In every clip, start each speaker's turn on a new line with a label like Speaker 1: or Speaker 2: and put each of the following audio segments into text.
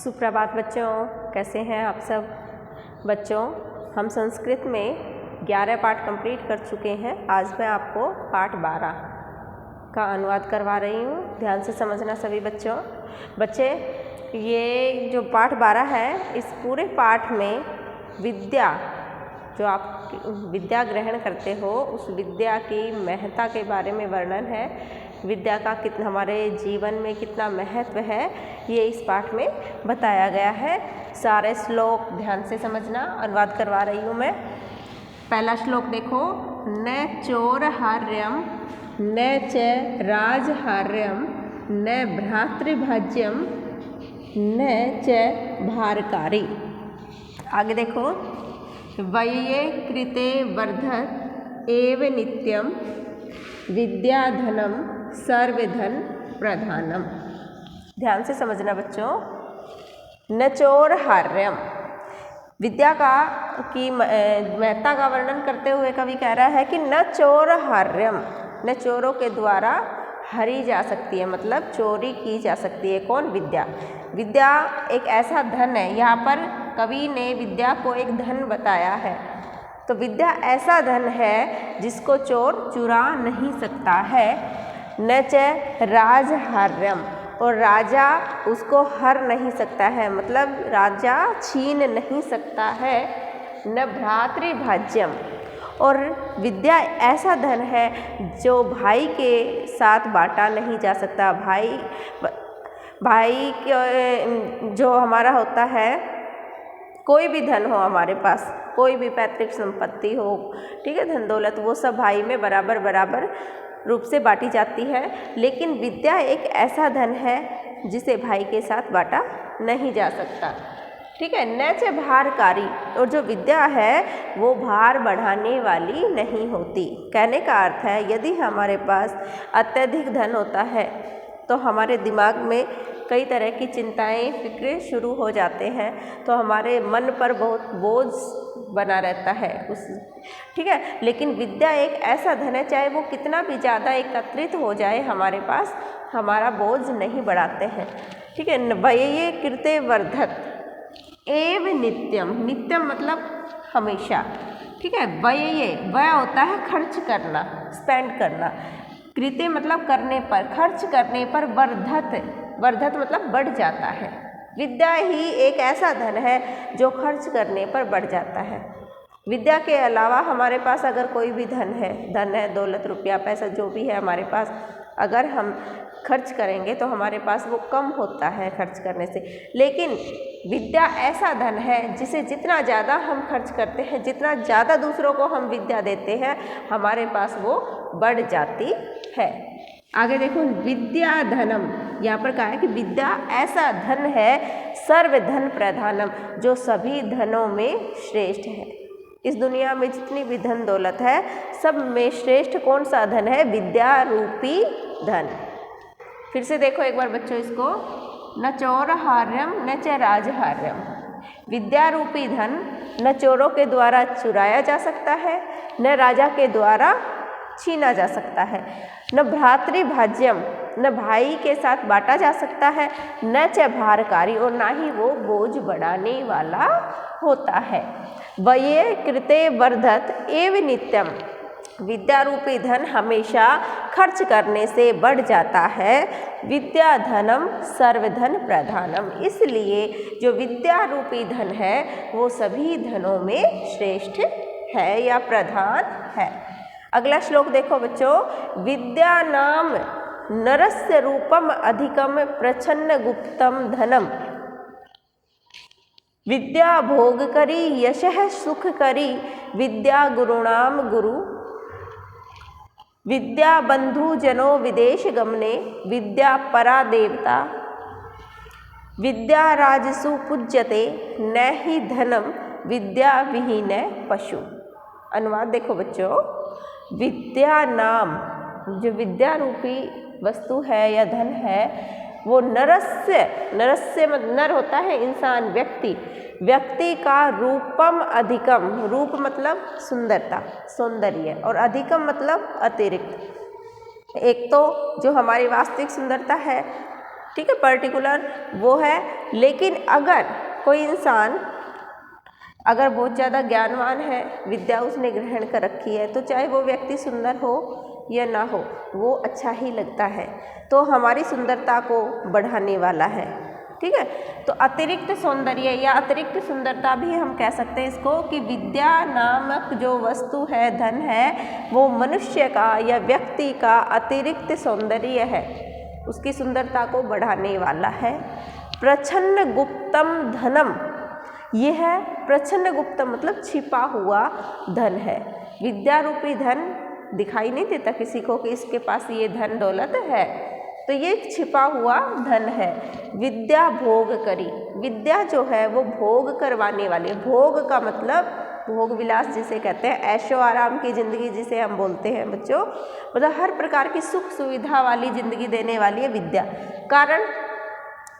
Speaker 1: सुप्रभात बच्चों, कैसे हैं आप सब बच्चों। हम संस्कृत में 11 पाठ कंप्लीट कर चुके हैं। आज मैं आपको पाठ 12 का अनुवाद करवा रही हूँ। ध्यान से समझना सभी बच्चे। ये जो पाठ 12 है, इस पूरे पाठ में विद्या, जो आप विद्या ग्रहण करते हो, उस विद्या की महत्ता के बारे में वर्णन है। विद्या का कितना हमारे जीवन में कितना महत्व है, ये इस पाठ में बताया गया है। सारे श्लोक ध्यान से समझना, अनुवाद करवा रही हूँ मैं। पहला श्लोक देखो। न चोरहार्यम न च राजहार्यम न भ्रातृभाज्यम न च भारकारी। आगे देखो। वये कृते वर्धत एव नित्यम विद्याधनम सर्वधन प्रधानम। ध्यान से समझना बच्चों। न चोरहार्यम, विद्या की महत्ता का वर्णन करते हुए कवि कह रहा है कि न चोरहार्यम, न चोरों के द्वारा हरी जा सकती है, मतलब चोरी की जा सकती है। कौन? विद्या। विद्या एक ऐसा धन है। यहाँ पर कवि ने विद्या को एक धन बताया है। तो विद्या ऐसा धन है जिसको चोर चुरा नहीं सकता है। न च राजहार्यम, और राजा उसको हर नहीं सकता है, मतलब राजा छीन नहीं सकता है। न भ्रातृभाज्यम, और विद्या ऐसा धन है जो भाई के साथ बांटा नहीं जा सकता। भाई जो हमारा होता है, कोई भी धन हो हमारे पास, कोई भी पैतृक संपत्ति हो, ठीक है, धन दौलत, वो सब भाई में बराबर बराबर रूप से बांटी जाती है। लेकिन विद्या एक ऐसा धन है जिसे भाई के साथ बांटा नहीं जा सकता, ठीक है। न च भारकारी, और जो विद्या है वो भार बढ़ाने वाली नहीं होती। कहने का अर्थ है, यदि हमारे पास अत्यधिक धन होता है तो हमारे दिमाग में कई तरह की चिंताएं, फिक्रें शुरू हो जाते हैं, तो हमारे मन पर बहुत बोझ बना रहता है ठीक है। लेकिन विद्या एक ऐसा धन है, चाहे वो कितना भी ज़्यादा एकत्रित हो जाए हमारे पास, हमारा बोझ नहीं बढ़ाते हैं, ठीक है। वये कृते वर्धत एव नित्यम, नित्यम मतलब हमेशा, ठीक है। वय होता है खर्च करना, स्पेंड करना। कृते मतलब करने पर, खर्च करने पर। वर्धत मतलब बढ़ जाता है। विद्या ही एक ऐसा धन है जो खर्च करने पर बढ़ जाता है। विद्या के अलावा हमारे पास अगर कोई भी धन है, दौलत, रुपया, पैसा, जो भी है हमारे पास, अगर हम खर्च करेंगे तो हमारे पास वो कम होता है खर्च करने से। लेकिन विद्या ऐसा धन है जिसे जितना ज़्यादा हम खर्च करते हैं, जितना ज़्यादा दूसरों को हम विद्या देते हैं, हमारे पास वो बढ़ जाती है। आगे देखो। विद्या धनम, यहाँ पर कहा है कि विद्या ऐसा धन है, सर्वधन प्रधानम, जो सभी धनों में श्रेष्ठ है। इस दुनिया में जितनी भी धन दौलत है, सब में श्रेष्ठ कौन सा धन है? विद्या रूपी धन। फिर से देखो एक बार बच्चों इसको। न चोरहार्यम न च राजहार्यम, विद्या रूपी धन न चोरों के द्वारा चुराया जा सकता है, न राजा के द्वारा छीना जा सकता है। न भ्रातृभाज्यम, न भाई के साथ बांटा जा सकता है। न च भारकारी, और ना ही वो बोझ बढ़ाने वाला होता है। वये कृते वर्धत एव नित्यम, विद्या रूपी धन हमेशा खर्च करने से बढ़ जाता है। विद्या धनम सर्वधन प्रधानम, इसलिए जो विद्या रूपी धन है वो सभी धनों में श्रेष्ठ है या प्रधान है। अगला श्लोक देखो बच्चों। विद्या नाम नरस्य रूपम अधिकम प्रच्छन्न गुप्तम धनम, विद्या भोग करी यशः सुख करी, विद्या गुरुणाम गुरु, विद्या बंधु जनो विदेश गमने, विद्या परा देवता, विद्या राजसु पूज्यते न ही धनम, विद्या विहीन पशु। अनुवाद देखो बच्चों। विद्या नाम, जो विद्या रूपी वस्तु है या धन है, वो नरस्य नर होता है इंसान, व्यक्ति का रूपम अधिकम, रूप मतलब सुंदरता, सौंदर्य, और अधिकम मतलब अतिरिक्त। एक तो जो हमारी वास्तविक सुंदरता है, ठीक है, पर्टिकुलर वो है। लेकिन अगर कोई इंसान अगर बहुत ज़्यादा ज्ञानवान है, विद्या उसने ग्रहण कर रखी है, तो चाहे वो व्यक्ति सुंदर हो या ना हो, वो अच्छा ही लगता है, तो हमारी सुंदरता को बढ़ाने वाला है। ठीक है, तो अतिरिक्त सौंदर्य या अतिरिक्त सुंदरता भी हम कह सकते हैं इसको, कि विद्या नामक जो वस्तु है, धन है, वो मनुष्य का या व्यक्ति का अतिरिक्त सौंदर्य है, उसकी सुंदरता को बढ़ाने वाला है। प्रच्छन्न गुप्तम धनम, ये है प्रच्छन्न गुप्तम मतलब छिपा हुआ धन है। विद्या रूपी धन दिखाई नहीं देता किसी को कि इसके पास ये धन दौलत है, तो ये एक छिपा हुआ धन है। विद्या भोग करी, विद्या जो है वो भोग करवाने वाली, भोग का मतलब भोग विलास जिसे कहते हैं, ऐशो आराम की ज़िंदगी जिसे हम बोलते हैं बच्चों, मतलब हर प्रकार की सुख सुविधा वाली ज़िंदगी देने वाली है विद्या। कारण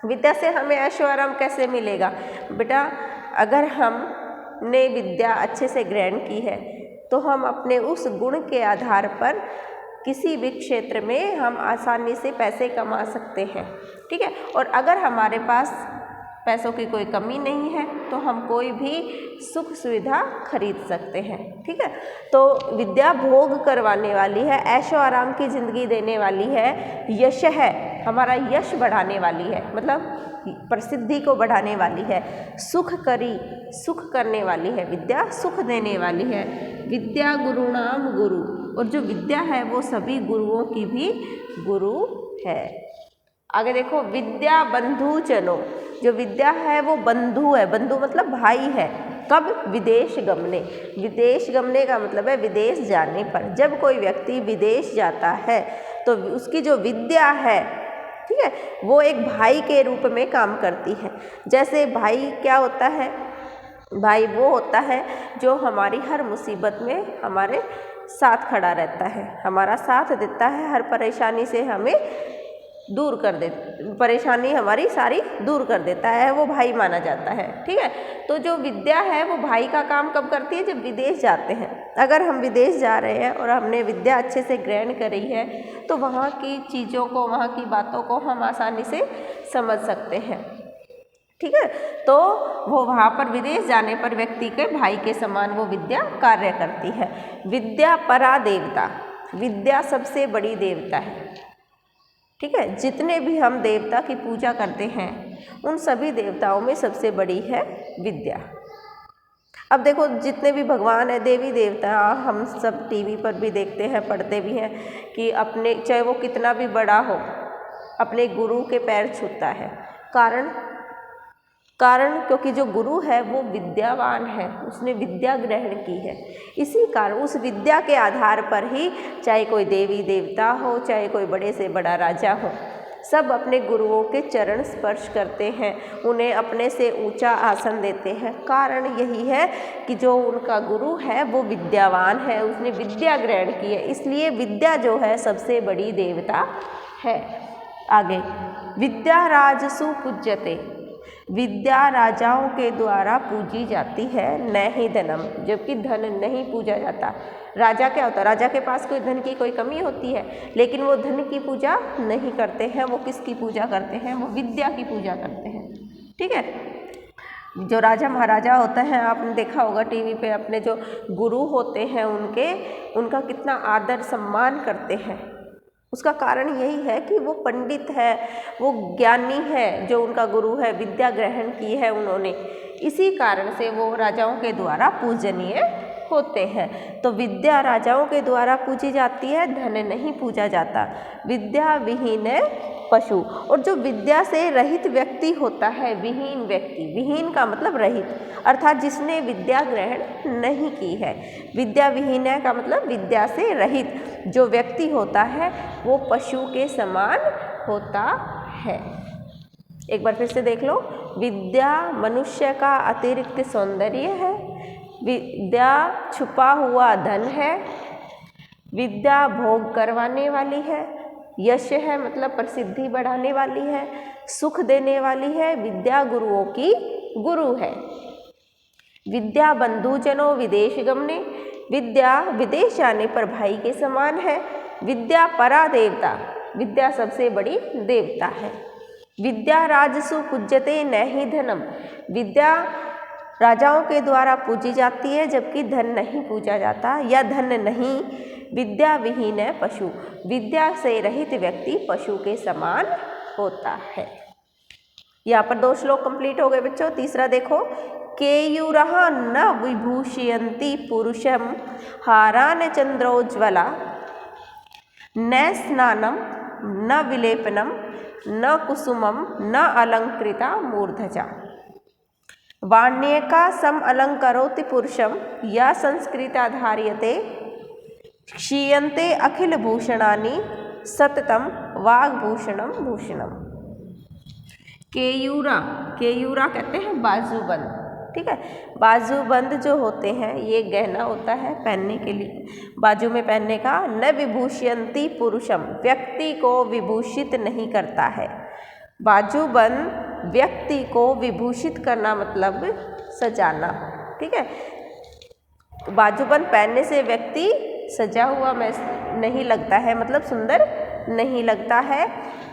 Speaker 1: विद्या से हमें ऐशो आराम कैसे मिलेगा बेटा? अगर हमने विद्या अच्छे से ग्रहण की है तो हम अपने उस गुण के आधार पर किसी भी क्षेत्र में हम आसानी से पैसे कमा सकते हैं। ठीक है, और अगर हमारे पास पैसों की कोई कमी नहीं है तो हम कोई भी सुख सुविधा खरीद सकते हैं। ठीक है, तो विद्या भोग करवाने वाली है, ऐशो आराम की ज़िंदगी देने वाली है, यश है, हमारा यश बढ़ाने वाली है, मतलब प्रसिद्धि को बढ़ाने वाली है, सुख करी, सुख करने वाली है, विद्या सुख देने वाली है। विद्या गुरुणाम गुरु, और जो विद्या है वो सभी गुरुओं की भी गुरु है। आगे देखो, विद्या बंधु जनो, जो विद्या है वो बंधु है, बंधु मतलब भाई है। कब? विदेश गमने, विदेश गमने का मतलब है विदेश जाने पर। जब कोई व्यक्ति विदेश जाता है तो उसकी जो विद्या है, ठीक है, वो एक भाई के रूप में काम करती है। जैसे भाई क्या होता है? भाई वो होता है जो हमारी हर मुसीबत में हमारे साथ खड़ा रहता है, हमारा साथ देता है, हर परेशानी से हमें दूर कर दे, परेशानी हमारी सारी दूर कर देता है, वो भाई माना जाता है। ठीक है, तो जो विद्या है वो भाई का काम कब करती है? जब विदेश जाते हैं। अगर हम विदेश जा रहे हैं और हमने विद्या अच्छे से ग्रहण करी है तो वहाँ की चीज़ों को, वहाँ की बातों को हम आसानी से समझ सकते हैं। ठीक है, तो वो वहाँ पर विदेश जाने पर व्यक्ति के भाई के समान वो विद्या कार्य करती है। विद्या परा देवता, विद्या सबसे बड़ी देवता है। ठीक है, जितने भी हम देवता की पूजा करते हैं उन सभी देवताओं में सबसे बड़ी है विद्या। अब देखो, जितने भी भगवान है, देवी देवता, हम सब टीवी पर भी देखते हैं, पढ़ते भी हैं कि अपने, चाहे वो कितना भी बड़ा हो, अपने गुरु के पैर छूता है। कारण क्योंकि जो गुरु है वो विद्यावान है, उसने विद्या ग्रहण की है। इसी कारण उस विद्या के आधार पर ही चाहे कोई देवी देवता हो, चाहे कोई बड़े से बड़ा राजा हो, सब अपने गुरुओं के चरण स्पर्श करते हैं, उन्हें अपने से ऊंचा आसन देते हैं। कारण यही है कि जो उनका गुरु है वो विद्यावान है, उसने विद्या ग्रहण की है, इसलिए विद्या जो है सबसे बड़ी देवता है। आगे, विद्या राजसु पूज्यते, विद्या राजाओं के द्वारा पूजी जाती है, न ही धनम, जबकि धन नहीं पूजा जाता। राजा क्या होता है? राजा के पास कोई धन की कोई कमी होती है, लेकिन वो धन की पूजा नहीं करते हैं, वो किसकी पूजा करते हैं? वो विद्या की पूजा करते हैं। ठीक है, जो राजा महाराजा होते हैं, आपने देखा होगा टीवी पे, अपने जो गुरु होते हैं उनका कितना आदर सम्मान करते हैं। उसका कारण यही है कि वो पंडित है, वो ज्ञानी है, जो उनका गुरु है, विद्या ग्रहण की है उन्होंने, इसी कारण से वो राजाओं के द्वारा पूजनीय होते हैं। तो विद्या राजाओं के द्वारा पूजी जाती है, धन नहीं पूजा जाता। विद्या विहीन पशु, और जो विद्या से रहित व्यक्ति होता है, विहीन व्यक्ति, विहीन का मतलब रहित, अर्थात जिसने विद्या ग्रहण नहीं की है। विद्या विहीन का मतलब विद्या से रहित जो व्यक्ति होता है वो पशु के समान होता है। एक बार फिर से देख लो, विद्या मनुष्य का अतिरिक्त सौंदर्य है, विद्या छुपा हुआ धन है, विद्या भोग करवाने वाली है, यश है मतलब प्रसिद्धि बढ़ाने वाली है, सुख देने वाली है, विद्या गुरुओं की गुरु है। विद्या बंधुजनों विदेश गमने, विद्या विदेश जाने पर भाई के समान है। विद्या परा देवता, विद्या सबसे बड़ी देवता है। विद्या राजसु पूज्यते न ही धनम। विद्या राजाओं के द्वारा पूजी जाती है जबकि धन नहीं पूजा जाता, या धन नहीं। विद्या विहीन पशु, विद्या से रहित व्यक्ति पशु के समान होता है। यहाँ पर 2 श्लोक कंप्लीट हो गए बच्चों। तीसरा देखो, केयूरः न विभूषयन्ति पुरुषं हारान चंद्रोज्ज्वला, न स्नानं न विलेपनं न कुसुमं न अलंकृता मूर्धजा। वाण्येका सम अलंकरोति पुरुषं या संस्कृता धार्यते, क्षीयन्ते अखिल भूषणानि सततम वाग्भूषणम भूषणम। केयूरा, केयूरा कहते हैं बाजूबंद, ठीक है। बाजूबंद जो होते हैं ये गहना होता है पहनने के लिए, बाजू में पहनने का। न विभूषयन्ति पुरुषम, व्यक्ति को विभूषित नहीं करता है। बाजूबंद व्यक्ति को विभूषित करना मतलब सजाना, ठीक है। बाजूबंद पहनने से व्यक्ति सजा हुआ नहीं लगता है, मतलब सुंदर नहीं लगता है।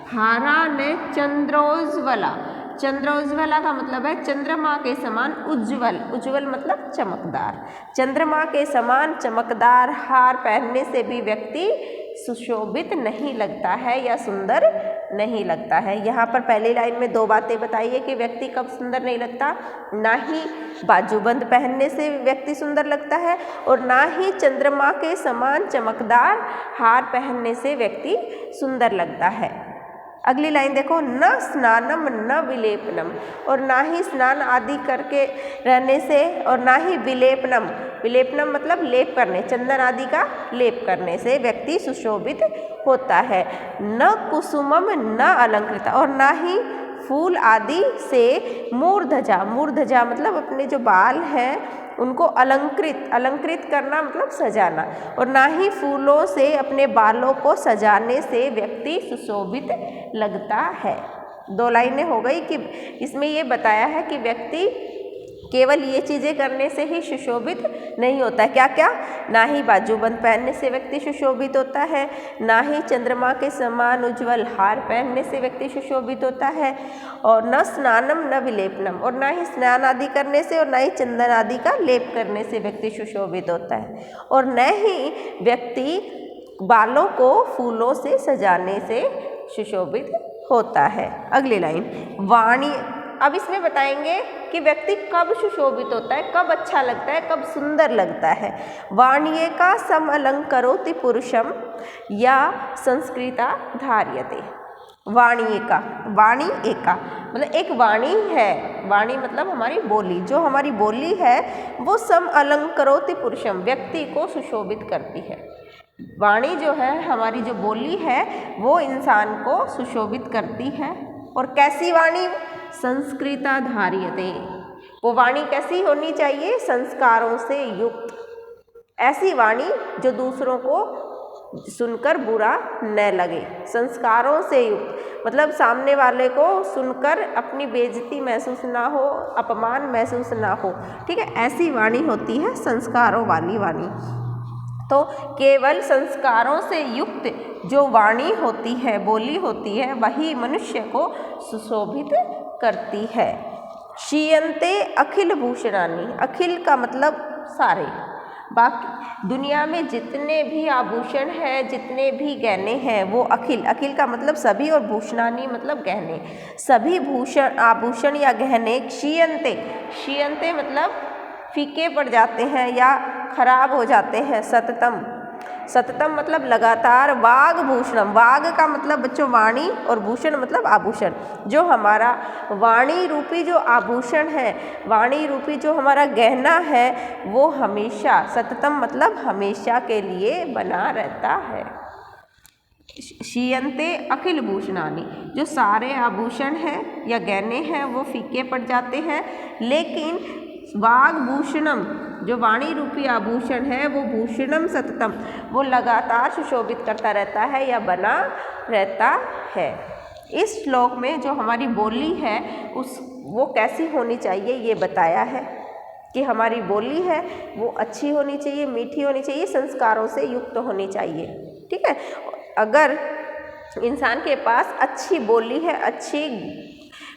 Speaker 1: हारा ने चंद्रोज्ज्वला, चंद्रोज्ज्वला का मतलब है चंद्रमा के समान उज्ज्वल, उज्ज्वल मतलब चमकदार। चंद्रमा के समान चमकदार हार पहनने से भी व्यक्ति सुशोभित नहीं लगता है या सुंदर नहीं लगता है। यहाँ पर पहली लाइन में 2 बातें बताई है कि व्यक्ति कब सुंदर नहीं लगता, ना ही बाजूबंद पहनने से व्यक्ति सुंदर लगता है और ना ही चंद्रमा के समान चमकदार हार पहनने से व्यक्ति सुंदर लगता है। अगली लाइन देखो, न स्नानम न विलेपनम, और ना ही स्नान आदि करके रहने से, और ना ही विलेपनम, विलेपनम मतलब लेप करने, चंदन आदि का लेप करने से व्यक्ति सुशोभित होता है। न कुसुमम न अलंकृता, और ना ही फूल आदि से मूर्धजा, मूर्धजा मतलब अपने जो बाल हैं उनको अलंकृत, अलंकृत करना मतलब सजाना, और ना ही फूलों से अपने बालों को सजाने से व्यक्ति सुशोभित लगता है। 2 लाइनें हो गई कि इसमें ये बताया है कि व्यक्ति केवल ये चीज़ें करने से ही सुशोभित नहीं होता है। क्या क्या? ना ही बाजूबंद पहनने से व्यक्ति सुशोभित होता है, ना ही चंद्रमा के समान उज्ज्वल हार पहनने से व्यक्ति सुशोभित होता है, और न स्नानम न विलेपनम, और ना ही स्नान आदि करने से और ना ही चंदन आदि का लेप करने से व्यक्ति सुशोभित होता है, और न ही व्यक्ति बालों को फूलों से सजाने से सुशोभित होता है। अगली लाइन, वाणी। अब इसमें बताएंगे कि व्यक्ति कब सुशोभित होता है, कब अच्छा लगता है, कब सुंदर लगता है। वाण्येका सम अलंकरोति पुरुषम या संस्कृता धार्यते। वाण्येका, वाणी एका मतलब एक वाणी है, वाणी मतलब हमारी बोली, जो हमारी बोली है वो सम अलंकरोति पुरुषम, व्यक्ति को सुशोभित करती है। वाणी जो है, हमारी जो बोली है वो इंसान को सुशोभित करती है। और कैसी वाणी? संस्कृता धार्यते। वो वाणी कैसी होनी चाहिए? संस्कारों से युक्त, ऐसी वाणी जो दूसरों को सुनकर बुरा न लगे। संस्कारों से युक्त मतलब सामने वाले को सुनकर अपनी बेइज्जती महसूस ना हो, अपमान महसूस ना हो, ठीक है, ऐसी वाणी होती है संस्कारों वाली वाणी। तो केवल संस्कारों से युक्त जो वाणी होती है, बोली होती है, वही मनुष्य को सुशोभित करती है। क्षीयन्ते अखिल भूषणानि, अखिल का मतलब सारे, बाकी दुनिया में जितने भी आभूषण हैं, जितने भी गहने हैं वो अखिल, अखिल का मतलब सभी, और भूषणानि मतलब गहने, सभी भूषण आभूषण या गहने क्षीयन्ते, क्षीयन्ते मतलब फीके पड़ जाते हैं या खराब हो जाते हैं। सततम, सततम मतलब लगातार। वाग भूषणम, वाग का मतलब बच्चों वाणी, और भूषण मतलब आभूषण। जो हमारा वाणी रूपी जो आभूषण है, वाणी रूपी जो हमारा गहना है वो हमेशा, सततम मतलब हमेशा के लिए बना रहता है। क्षीयन्ते अखिल भूषणानि, जो सारे आभूषण हैं या गहने हैं वो फीके पड़ जाते हैं, लेकिन वाग भूषणम जो वाणी रूपी आभूषण है वो भूषणम सततम, वो लगातार सुशोभित करता रहता है या बना रहता है। इस श्लोक में जो हमारी बोली है वो कैसी होनी चाहिए ये बताया है कि हमारी बोली है वो अच्छी होनी चाहिए, मीठी होनी चाहिए, संस्कारों से युक्त होनी चाहिए, ठीक है। अगर इंसान के पास अच्छी बोली है, अच्छी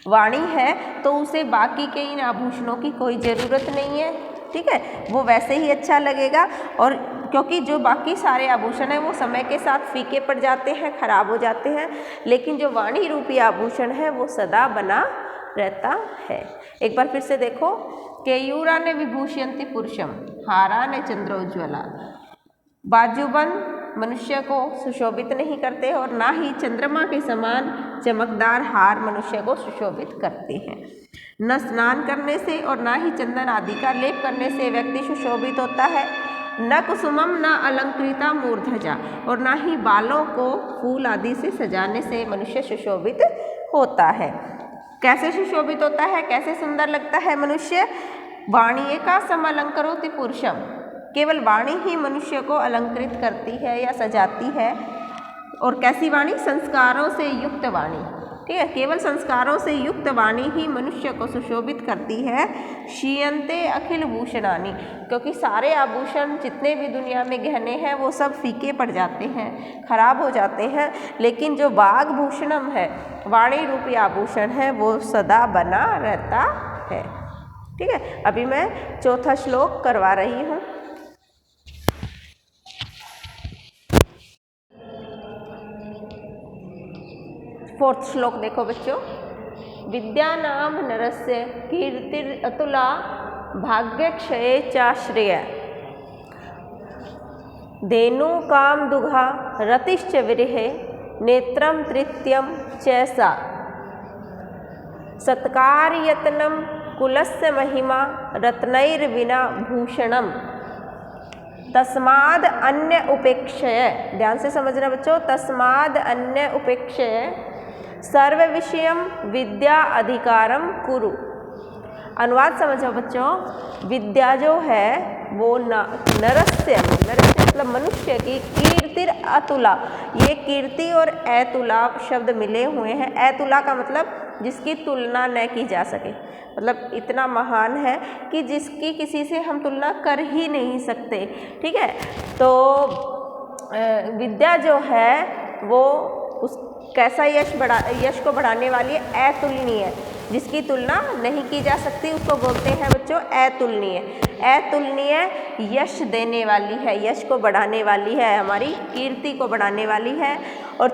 Speaker 1: वाणी है, तो उसे बाकी के इन आभूषणों की कोई ज़रूरत नहीं है, ठीक है, वो वैसे ही अच्छा लगेगा। और क्योंकि जो बाकी सारे आभूषण हैं वो समय के साथ फीके पड़ जाते हैं, खराब हो जाते हैं, लेकिन जो वाणी रूपी आभूषण है वो सदा बना रहता है। एक बार फिर से देखो, केयूराने विभूषयन्ति पुरुषम हाराने चंद्रोज्ज्वला। बाजूबंद मनुष्य को सुशोभित नहीं करते और ना ही चंद्रमा के समान चमकदार हार मनुष्य को सुशोभित करते हैं। न स्नान करने से और ना ही चंदन आदि का लेप करने से व्यक्ति सुशोभित होता है। न कुसुमम न अलंकृता मूर्धजा, और ना ही बालों को फूल आदि से सजाने से मनुष्य सुशोभित होता है। कैसे सुशोभित होता है, कैसे सुंदर लगता है मनुष्य? वाणी का समलंकरोति पुरुषम, केवल वाणी ही मनुष्य को अलंकृत करती है या सजाती है। और कैसी वाणी? संस्कारों से युक्त वाणी, ठीक है, केवल संस्कारों से युक्त वाणी ही मनुष्य को सुशोभित करती है। क्षीयन्ते अखिल भूषणानि, क्योंकि सारे आभूषण जितने भी दुनिया में गहने हैं वो सब फीके पड़ जाते हैं, खराब हो जाते हैं, लेकिन जो वाग्भूषणम है, वाणी रूपी आभूषण है, वो सदा बना रहता है। ठीक है, अभी मैं चौथा श्लोक करवा रही हूँ। फोर्थ श्लोक देखो बच्चों, विद्या नाम नरस्य कीर्तिर अतुला भाग्यक्षये चाश्रय धेनु काम दुघा रतिश्च विरहे नेत्रम तृतीयम चैसा सत्कार्यतनम कुलस्य महिमा रत्नैर्विना भूषणम तस्माद अन्य उपेक्षय। ध्यान से समझना बच्चों, तस्माद अन्य उपेक्षय सर्व विषयम विद्या अधिकारम कुरु। अनुवाद समझो बच्चों, विद्या जो है वो नरस्य मतलब मनुष्य की कीर्तिर अतुला, ये कीर्ति और अतुला शब्द मिले हुए हैं। अतुला का मतलब जिसकी तुलना न की जा सके, मतलब इतना महान है कि जिसकी किसी से हम तुलना कर ही नहीं सकते। ठीक है, तो विद्या जो है वो उस कैसा यश को बढ़ाने वाली है, अतुलनीय, जिसकी तुलना नहीं की जा सकती, उसको बोलते हैं बच्चों अतुलनीय। अतुलनीय यश देने वाली है, यश को बढ़ाने वाली है, हमारी कीर्ति को बढ़ाने वाली है। और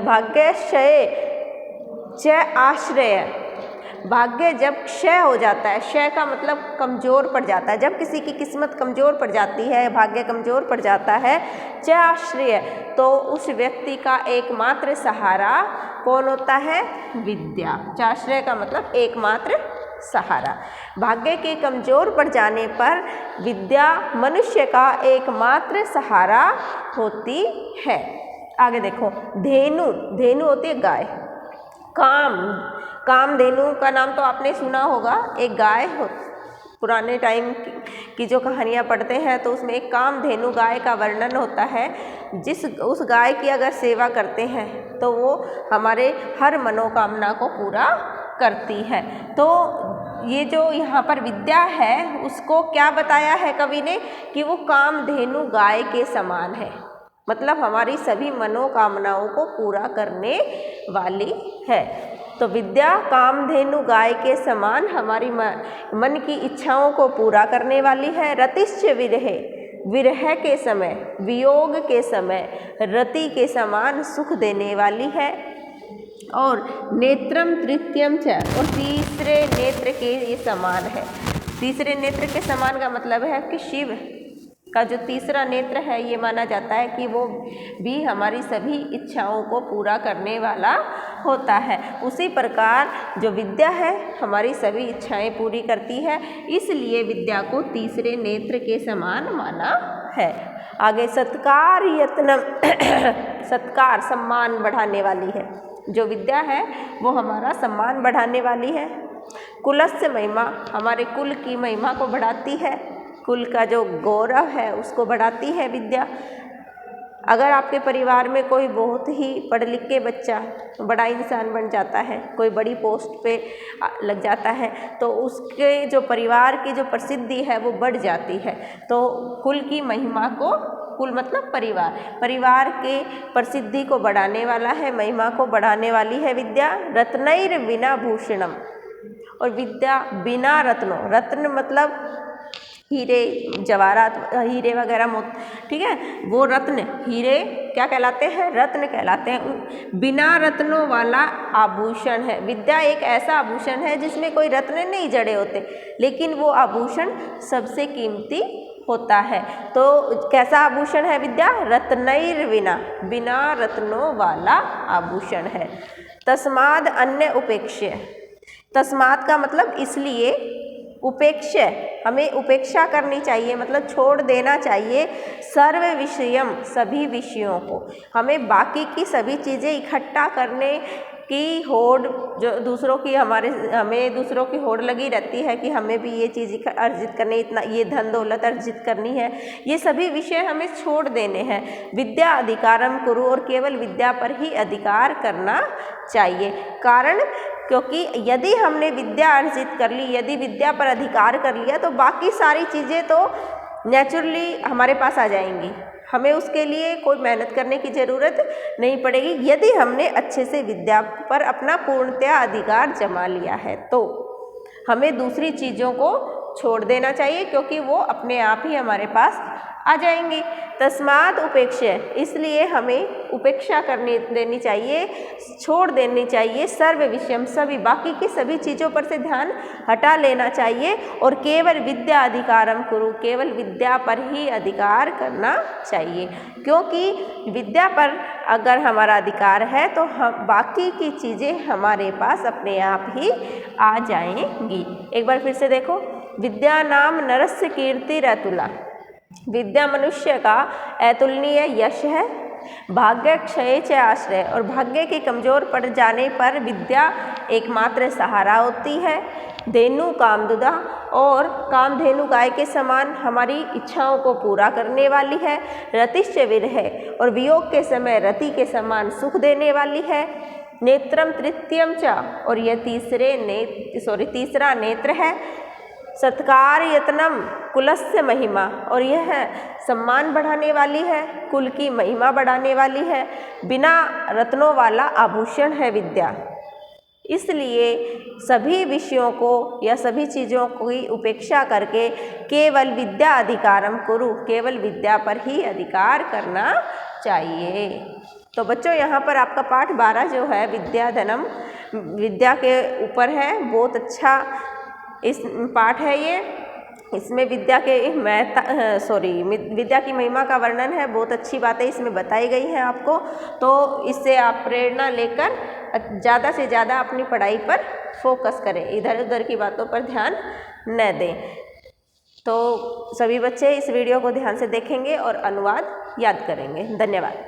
Speaker 1: भाग्यक्षय च आश्रय, भाग्य जब क्षय हो जाता है, क्षय का मतलब कमज़ोर पड़ जाता है, जब किसी की किस्मत कमज़ोर पड़ जाती है, भाग्य कमज़ोर पड़ जाता है, च आश्रय, तो उस व्यक्ति का एकमात्र सहारा कौन होता है? विद्या। चाश्रय का मतलब एकमात्र सहारा। भाग्य के कमज़ोर पड़ जाने पर विद्या मनुष्य का एकमात्र सहारा होती है। आगे देखो, धेनु, धेनु होती है गाय। कामधेनु का नाम तो आपने सुना होगा, एक गाय हो, पुराने टाइम की जो कहानियाँ पढ़ते हैं तो उसमें एक कामधेनु गाय का वर्णन होता है। उस गाय की अगर सेवा करते हैं तो वो हमारे हर मनोकामना को पूरा करती है। तो ये जो यहाँ पर विद्या है उसको क्या बताया है कवि ने कि वो कामधेनु गाय के समान है, मतलब हमारी सभी मनोकामनाओं को पूरा करने वाली है। तो विद्या कामधेनु गाय के समान हमारी मन की इच्छाओं को पूरा करने वाली है। रतिश्च विरहे, विरह के समय, वियोग के समय रति के समान सुख देने वाली है। और नेत्रम तृतीयम च, और तीसरे नेत्र के ये समान है। तीसरे नेत्र के समान का मतलब है कि शिव का जो तीसरा नेत्र है ये माना जाता है कि वो भी हमारी सभी इच्छाओं को पूरा करने वाला होता है। उसी प्रकार जो विद्या है हमारी सभी इच्छाएं पूरी करती है, इसलिए विद्या को तीसरे नेत्र के समान माना है। आगे सत्कार यत्नम, सत्कार सम्मान बढ़ाने वाली है। जो विद्या है वो हमारा सम्मान बढ़ाने वाली है। कुलस्य महिमा, हमारे कुल की महिमा को बढ़ाती है, कुल का जो गौरव है उसको बढ़ाती है विद्या। अगर आपके परिवार में कोई बहुत ही पढ़ लिख के बच्चा बड़ा इंसान बन जाता है, कोई बड़ी पोस्ट पे लग जाता है, तो उसके जो परिवार की जो प्रसिद्धि है वो बढ़ जाती है, तो कुल की महिमा को कुल मतलब परिवार, परिवार के प्रसिद्धि को बढ़ाने वाला है, महिमा को बढ़ाने वाली है विद्या। रत्नैर विना भूषणम, और विद्या बिना रत्नों, रत्न मतलब हीरे जवाहरात, हीरे वगैरह ठीक है, वो रत्न, हीरे क्या कहलाते हैं, रत्न कहलाते हैं। बिना रत्नों वाला आभूषण है विद्या, एक ऐसा आभूषण है जिसमें कोई रत्न नहीं जड़े होते, लेकिन वो आभूषण सबसे कीमती होता है। तो कैसा आभूषण है विद्या, रत्नैर विना, बिना रत्नों वाला आभूषण है। तस्माद अन्य उपेक्ष्य, तस्माद का मतलब इसलिए, उपेक्ष्य हमें उपेक्षा करनी चाहिए, मतलब छोड़ देना चाहिए, सर्व विषयम सभी विषयों को, हमें बाकी की सभी चीज़ें इकट्ठा करने की होड़, जो दूसरों की हमें दूसरों की होड़ लगी रहती है कि हमें भी ये चीज़ अर्जित करनी, इतना ये धन दौलत अर्जित करनी है, ये सभी विषय हमें छोड़ देने हैं। विद्या अधिकारम कुरु, और केवल विद्या पर ही अधिकार करना चाहिए। कारण, क्योंकि यदि हमने विद्या अर्जित कर ली, यदि विद्या पर अधिकार कर लिया, तो बाकी सारी चीज़ें तो नेचुरली हमारे पास आ जाएंगी, हमें उसके लिए कोई मेहनत करने की ज़रूरत नहीं पड़ेगी, यदि हमने अच्छे से विद्या पर अपना पूर्णतया अधिकार जमा लिया है। तो हमें दूसरी चीज़ों को छोड़ देना चाहिए, क्योंकि वो अपने आप ही हमारे पास आ जाएंगी। तस्माद उपेक्ष्य, इसलिए हमें उपेक्षा करनी देनी चाहिए, छोड़ देनी चाहिए, सर्व विषयम सभी, बाकी की सभी चीज़ों पर से ध्यान हटा लेना चाहिए, और केवल विद्या अधिकारम कुरु, केवल विद्या पर ही अधिकार करना चाहिए। क्योंकि विद्या पर अगर हमारा अधिकार है तो हम बाकी की चीज़ें हमारे पास अपने आप ही आ जाएंगी। एक बार फिर से देखो, विद्या नाम नरस्य कीर्तिर अतुला, विद्या मनुष्य का अतुलनीय यश है। भाग्य क्षय च आश्रय, और भाग्य के कमज़ोर पड़ जाने पर विद्या एकमात्र सहारा होती है। धेनु कामदुदा, और कामधेनु गाय के समान हमारी इच्छाओं को पूरा करने वाली है। रतिश्च विरह, और वियोग के समय रति के समान सुख देने वाली है। नेत्रम तृतीयम च, और यह तीसरा नेत्र है। सत्कार यत्नम कुलस्य महिमा, और यह सम्मान बढ़ाने वाली है, कुल की महिमा बढ़ाने वाली है। बिना रत्नों वाला आभूषण है विद्या, इसलिए सभी विषयों को या सभी चीज़ों की उपेक्षा करके केवल विद्या अधिकारम कुरु, केवल विद्या पर ही अधिकार करना चाहिए। तो बच्चों, यहाँ पर आपका पाठ 12 जो है विद्या धनम, विद्या के ऊपर है, बहुत अच्छा इस पाठ है ये। इसमें विद्या के विद्या की महिमा का वर्णन है, बहुत अच्छी बातें इसमें बताई गई हैं आपको। तो इससे आप प्रेरणा लेकर ज़्यादा से ज़्यादा अपनी पढ़ाई पर फोकस करें, इधर उधर की बातों पर ध्यान न दें। तो सभी बच्चे इस वीडियो को ध्यान से देखेंगे और अनुवाद याद करेंगे। धन्यवाद।